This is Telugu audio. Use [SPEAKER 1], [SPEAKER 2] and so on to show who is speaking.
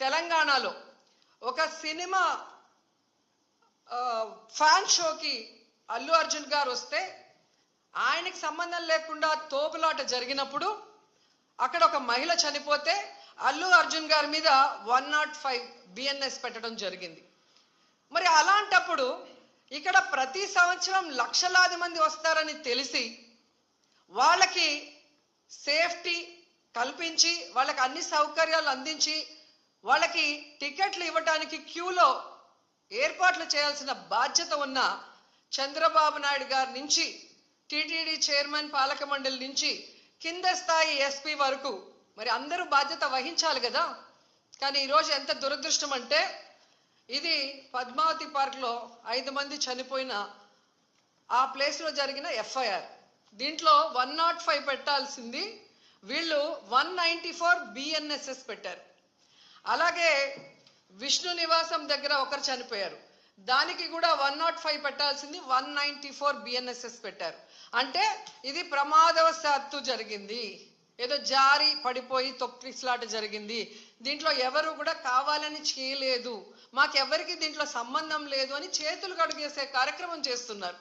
[SPEAKER 1] తెలంగాణలో ఒక సినిమా ఫ్యాన్ షోకి అల్లు అర్జున్ గారు వస్తే ఆయనకి సంబంధం లేకుండా తోపులాట జరిగినప్పుడు అక్కడ ఒక మహిళ చనిపోతే అల్లు అర్జున్ గారి మీద 105 బిఎన్ఎస్ పెట్టడం జరిగింది. మరి అలాంటప్పుడు ఇక్కడ ప్రతి సంవత్సరం లక్షలాది మంది వస్తారని తెలిసి వాళ్ళకి సేఫ్టీ కల్పించి వాళ్ళకి అన్ని సౌకర్యాలు అందించి వాళ్ళకి టికెట్లు ఇవ్వడానికి క్యూలో ఏర్పాట్లు చేయాల్సిన బాధ్యత ఉన్న చంద్రబాబు నాయుడు గారి నుంచి టీటీడీ చైర్మన్ పాలక మండలి నుంచి కింద స్థాయి ఎస్పీ వరకు మరి అందరూ బాధ్యత వహించాలి కదా. కానీ ఈరోజు ఎంత దురదృష్టం అంటే ఇది పద్మావతి పార్క్లో 5 మంది చనిపోయిన ఆ ప్లేస్లో జరిగిన ఎఫ్ఐఆర్. దీంట్లో 105 పెట్టాల్సింది వీళ్ళు 194 బిఎన్ఎస్ఎస్ పెట్టారు. అలాగే విష్ణు నివాసం దగ్గర ఒకరు చనిపోయారు, దానికి కూడా 105 పెట్టాల్సింది 194 బిఎన్ఎస్ఎస్ పెట్టారు. అంటే ఇది ప్రమాదవశాత్తు జరిగింది, ఏదో జారి పడిపోయి తొక్కిసలాట జరిగింది, దీంట్లో ఎవరు కూడా కావాలని చేయలేదు, మాకెవరికి దీంట్లో సంబంధం లేదు అని చేతులు కడుగేసే కార్యక్రమం చేస్తున్నారు.